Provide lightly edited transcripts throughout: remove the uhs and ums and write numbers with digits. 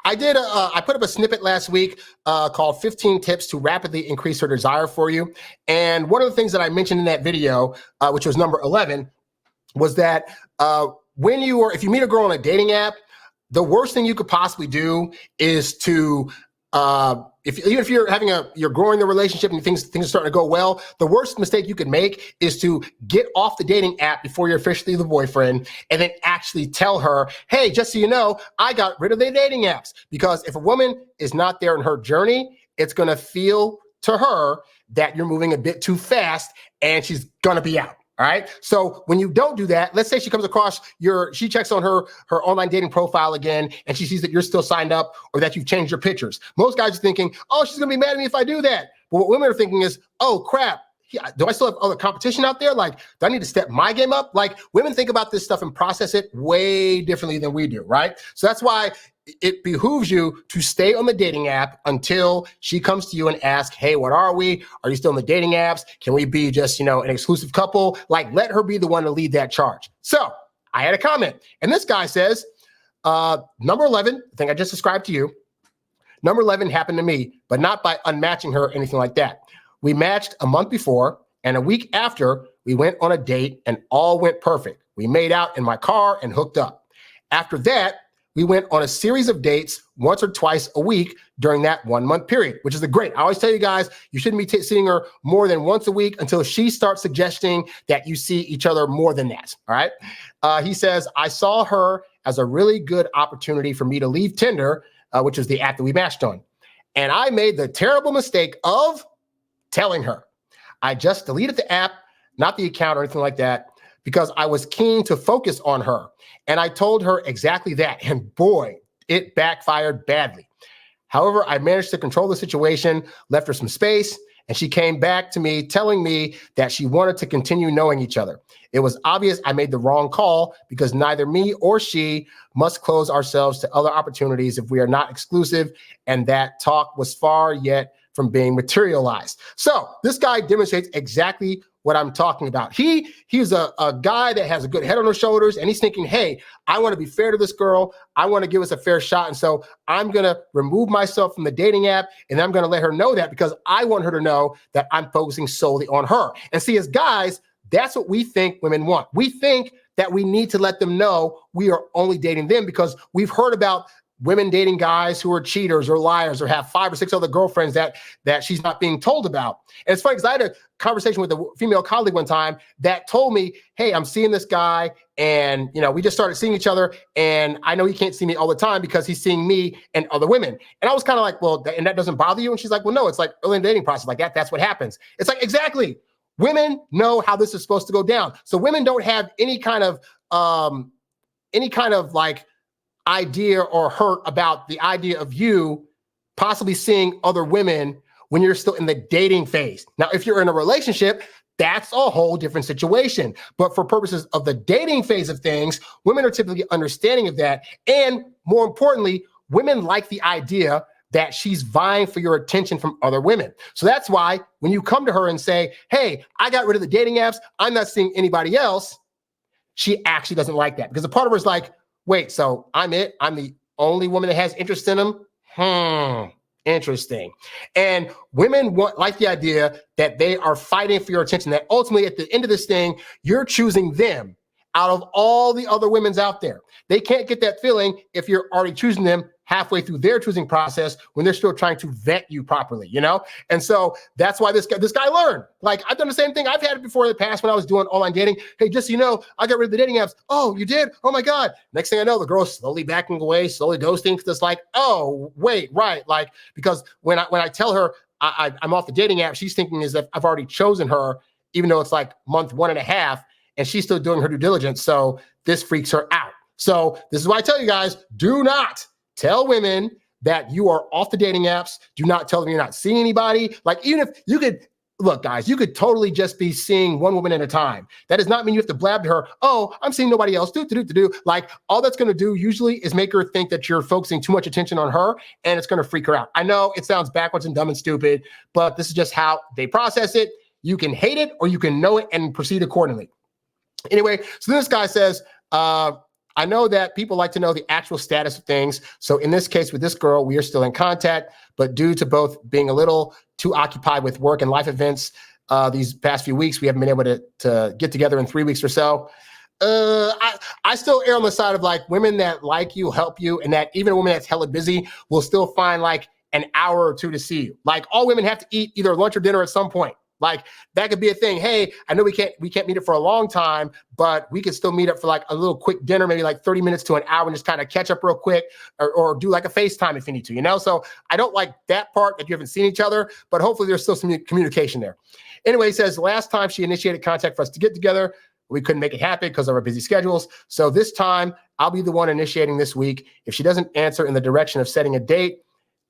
I put up a snippet last week called 15 Tips to Rapidly Increase Her Desire for You. And one of the things that I mentioned in that video, which was number 11, was that if you meet a girl on a dating app, the worst thing you could possibly do is to even if you're growing the relationship and things are starting to go well, the worst mistake you could make is to get off the dating app before you're officially the boyfriend and then actually tell her, hey, just so you know, I got rid of the dating apps. Because if a woman is not there in her journey, it's going to feel to her that you're moving a bit too fast and she's going to be out. All right. So when you don't do that, let's say she comes across she checks on her online dating profile again, and she sees that you're still signed up or that you've changed your pictures. Most guys are thinking, oh, she's going to be mad at me if I do that. But what women are thinking is, oh, crap. Do I still have other competition out there? Like, do I need to step my game up? Like, women think about this stuff and process it way differently than we do. Right. So that's why it behooves you to stay on the dating app until she comes to you and asks, hey, what are we? Are you still in the dating apps? Can we be just, an exclusive couple? Like, let her be the one to lead that charge. So I had a comment, and this guy says, number 11, the thing I just described to you, number 11 happened to me, but not by unmatching her or anything like that. We matched a month before, and a week after, we went on a date and all went perfect. We made out in my car and hooked up. After that, we went on a series of dates once or twice a week during that 1 month period, which is great. I always tell you guys, you shouldn't be seeing her more than once a week until she starts suggesting that you see each other more than that. All right. He says, I saw her as a really good opportunity for me to leave Tinder, which is the app that we matched on. And I made the terrible mistake of telling her. I just deleted the app, not the account or anything like that, because I was keen to focus on her. And I told her exactly that. And boy, it backfired badly. However, I managed to control the situation, left her some space, and she came back to me telling me that she wanted to continue knowing each other. It was obvious I made the wrong call because neither me or she must close ourselves to other opportunities if we are not exclusive, and that talk was far yet from being materialized. So this guy demonstrates exactly what I'm talking about. He's a guy that has a good head on his shoulders, and he's thinking, hey, I want to be fair to this girl. I want to give us a fair shot. And so I'm going to remove myself from the dating app, and I'm going to let her know that because I want her to know that I'm focusing solely on her. And see, as guys, that's what we think women want. We think that we need to let them know we are only dating them because we've heard about women dating guys who are cheaters or liars or have 5 or 6 other girlfriends that she's not being told about. And it's funny because I had a conversation with a female colleague one time that told me, hey, I'm seeing this guy and, we just started seeing each other and I know he can't see me all the time because he's seeing me and other women. And I was kind of like, well, and that doesn't bother you? And she's like, well, no, it's like early in the dating process like that. That's what happens. It's like, exactly. Women know how this is supposed to go down. So women don't have any kind of like idea or hurt about the idea of you possibly seeing other women when you're still in the dating phase. Now, if you're in a relationship, that's a whole different situation. But for purposes of the dating phase of things, women are typically understanding of that. And more importantly, women like the idea that she's vying for your attention from other women. So that's why when you come to her and say, hey, I got rid of the dating apps, I'm not seeing anybody else, she actually doesn't like that. Because a part of her is like, wait, so I'm the only woman that has interest in them? Interesting. And women like the idea that they are fighting for your attention, that ultimately at the end of this thing, you're choosing them out of all the other women's out there. They can't get that feeling if you're already choosing them halfway through their choosing process when they're still trying to vet you properly, And so that's why this guy learned. Like, I've done the same thing. I've had it before in the past when I was doing online dating. Hey, just so you know, I got rid of the dating apps. Oh, you did? Oh my God. Next thing I know, the girl's slowly backing away, slowly ghosting. It's like, oh, wait, right. Like, because when I tell her I'm off the dating app, she's thinking as if I've already chosen her, even though it's like month 1.5, and she's still doing her due diligence. So this freaks her out. So this is why I tell you guys, do not tell women that you are off the dating apps. Do not tell them you're not seeing anybody. Like, even if you could, look, guys, you could totally just be seeing one woman at a time. That does not mean you have to blab to her, oh, I'm seeing nobody else. Like, all that's going to do usually is make her think that you're focusing too much attention on her, and it's going to freak her out. I know it sounds backwards and dumb and stupid, but this is just how they process it. You can hate it or you can know it and proceed accordingly. Anyway, so this guy says, I know that people like to know the actual status of things. So in this case with this girl, we are still in contact, but due to both being a little too occupied with work and life events these past few weeks, we haven't been able to get together in 3 weeks or so. I still err on the side of like women that like you, help you, and that even a woman that's hella busy will still find like an hour or two to see you. Like all women have to eat either lunch or dinner at some point. Like that could be a thing. Hey, I know we can't meet up for a long time, but we could still meet up for like a little quick dinner, maybe like 30 minutes to an hour, and just kind of catch up real quick, or do like a FaceTime if you need to, you know? So I don't like that part that you haven't seen each other, but hopefully there's still some communication there. Anyway, he says last time she initiated contact for us to get together, we couldn't make it happen because of our busy schedules. So this time I'll be the one initiating this week. If she doesn't answer in the direction of setting a date,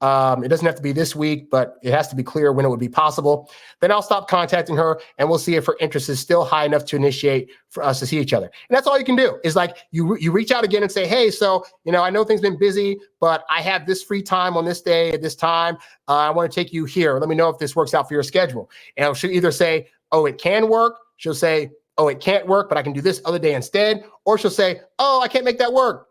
it doesn't have to be this week, but it has to be clear when it would be possible. Then I'll stop contacting her and we'll see if her interest is still high enough to initiate for us to see each other. And that's all you can do is like you reach out again and say, hey, so, I know things been busy, but I have this free time on this day at this time. I want to take you here. Let me know if this works out for your schedule. And she'll either say, oh, it can work. She'll say, oh, it can't work, but I can do this other day instead. Or she'll say, oh, I can't make that work.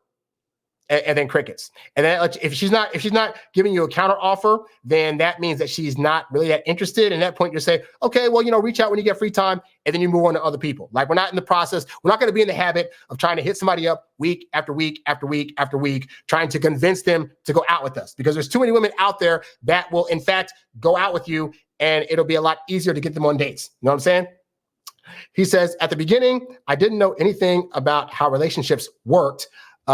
And then crickets. And then if she's not giving you a counter offer, then that means that she's not really that interested. And at that point, you say, okay, well, reach out when you get free time, and then you move on to other people. Like we're not in the process. We're not going to be in the habit of trying to hit somebody up week after week after week after week, trying to convince them to go out with us, because there's too many women out there that will, in fact, go out with you, and it'll be a lot easier to get them on dates. You know what I'm saying? He says, at the beginning, I didn't know anything about how relationships worked.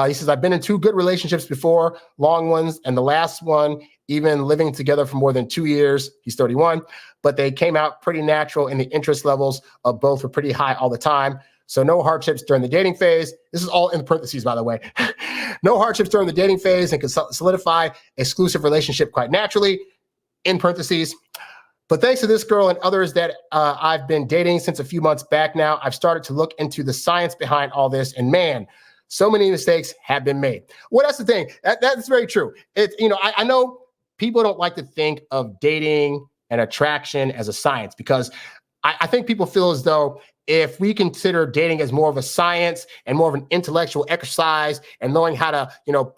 He says, I've been in 2 good relationships before, long ones, and the last one, even living together for more than 2 years. He's 31, but they came out pretty natural, and the interest levels of both were pretty high all the time. So no hardships during the dating phase. This is all in parentheses, by the way. No hardships during the dating phase, and could solidify exclusive relationship quite naturally, in parentheses. But thanks to this girl and others that I've been dating since a few months back now, I've started to look into the science behind all this, and man, so many mistakes have been made. Well, that's the thing. That's very true. I know people don't like to think of dating and attraction as a science, because I think people feel as though if we consider dating as more of a science and more of an intellectual exercise and knowing how to,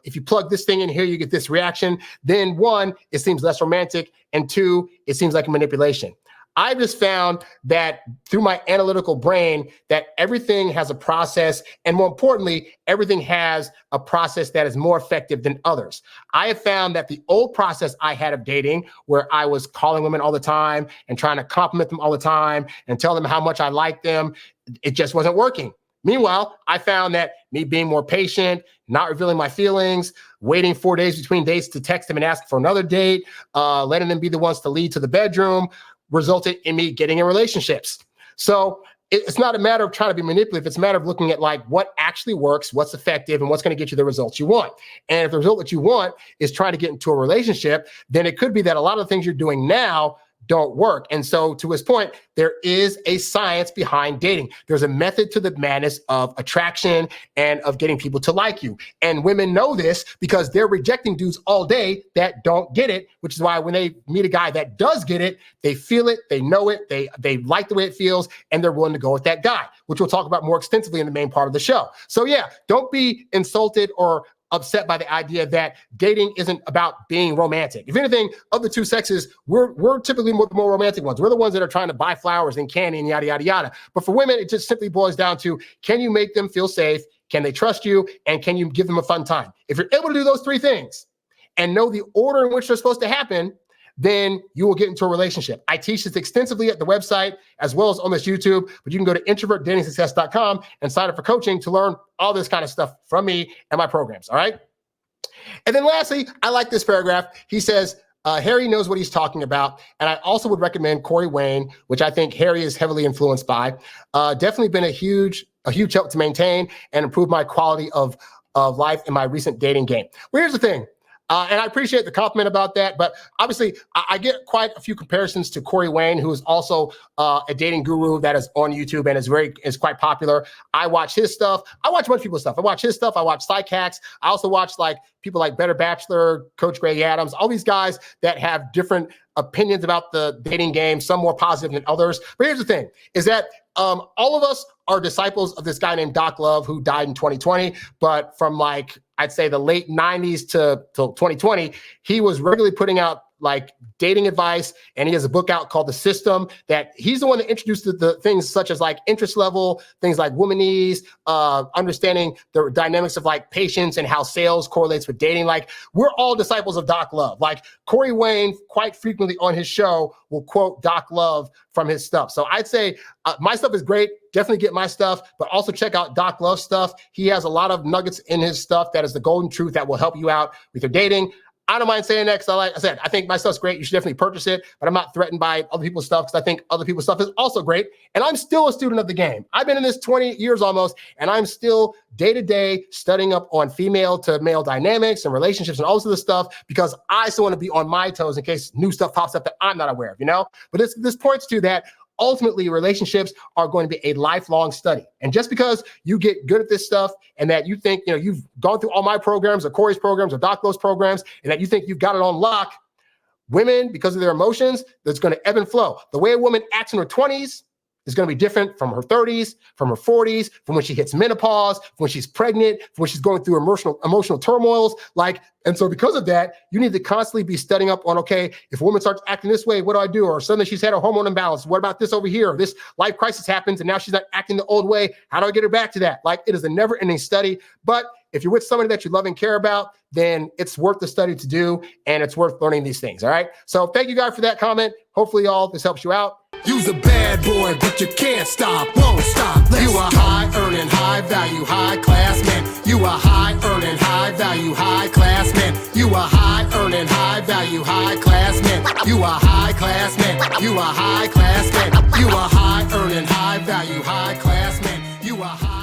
if you plug this thing in here, you get this reaction, then 1, it seems less romantic, and 2, it seems like a manipulation. I just found that through my analytical brain that everything has a process, and more importantly, everything has a process that is more effective than others. I have found that the old process I had of dating, where I was calling women all the time and trying to compliment them all the time and tell them how much I liked them, it just wasn't working. Meanwhile, I found that me being more patient, not revealing my feelings, waiting 4 days between dates to text them and ask for another date, letting them be the ones to lead to the bedroom, resulted in me getting in relationships. So it's not a matter of trying to be manipulative. It's a matter of looking at like what actually works, what's effective, and what's going to get you the results you want. And if the result that you want is trying to get into a relationship, then it could be that a lot of the things you're doing now don't work. And so to his point, there is a science behind dating. There's a method to the madness of attraction and of getting people to like you. And women know this because they're rejecting dudes all day that don't get it, which is why when they meet a guy that does get it, they feel it, they know it, they like the way it feels, and they're willing to go with that guy, which we'll talk about more extensively in the main part of the show. So yeah, don't be insulted or upset by the idea that dating isn't about being romantic. If anything, of the 2 sexes, we're typically the more romantic ones. We're the ones that are trying to buy flowers and candy and yada, yada, yada. But for women, it just simply boils down to, can you make them feel safe? Can they trust you? And can you give them a fun time? If you're able to do those 3 things and know the order in which they're supposed to happen, then you will get into a relationship. I teach this extensively at the website as well as on this YouTube, but you can go to introvertdatingsuccess.com and sign up for coaching to learn all this kind of stuff from me and my programs. All right. And then lastly, I like this paragraph. He says, Harry knows what he's talking about. And I also would recommend Corey Wayne, which I think Harry is heavily influenced by. Definitely been a huge help to maintain and improve my quality of life in my recent dating game. Well, here's the thing. And I appreciate the compliment about that. But obviously, I get quite a few comparisons to Corey Wayne, who is also a dating guru that is on YouTube and is quite popular. I watch his stuff. I watch a bunch of people's stuff. I watch his stuff. I watch Psych Hacks. I also watch like people like Better Bachelor, Coach Greg Adams, all these guys that have different opinions about the dating game, some more positive than others. But here's the thing, is that all of us are disciples of this guy named Doc Love, who died in 2020. But from like, I'd say the late 90s to 2020, he was regularly putting out like dating advice. And he has a book out called The System that he's the one that introduced the things such as like interest level, things like womanese, understanding the dynamics of like patience and how sales correlates with dating. Like we're all disciples of Doc Love. Like Corey Wayne quite frequently on his show will quote Doc Love from his stuff. So I'd say my stuff is great. Definitely get my stuff, but also check out Doc Love's stuff. He has a lot of nuggets in his stuff that is the golden truth that will help you out with your dating. I don't mind saying that because like I said, I think my stuff's great. You should definitely purchase it, but I'm not threatened by other people's stuff because I think other people's stuff is also great. And I'm still a student of the game. I've been in this 20 years almost, and I'm still day to day studying up on female to male dynamics and relationships and all this other stuff because I still want to be on my toes in case new stuff pops up that I'm not aware of, you know? But this points to that ultimately relationships are going to be a lifelong study. And just because you get good at this stuff and that you think, you know, you've gone through all my programs or Corey's programs or Doc Lowe's programs and that you think you've got it on lock, women, because of their emotions, that's going to ebb and flow. The way a woman acts in her 20s is going to be different from her 30s, from her 40s, from when she hits menopause, from when she's pregnant, from when she's going through emotional turmoils. And so because of that, you need to constantly be studying up on, okay, if a woman starts acting this way, what do I do? Or suddenly she's had a hormone imbalance. What about this over here? This life crisis happens and now she's not acting the old way. How do I get her back to that? Like it is a never ending study. But if you're with somebody that you love and care about, then it's worth the study to do and it's worth learning these things. All right. So thank you guys for that comment. Hopefully this helps you out. You's a bad boy, but you can't stop, won't stop. You a high earning, high value, high class man. You a high earning, high value, high class man. You a high earning, high value, high class man. You a high class man. You a high class man. You a high earning, high value, high class man. You a high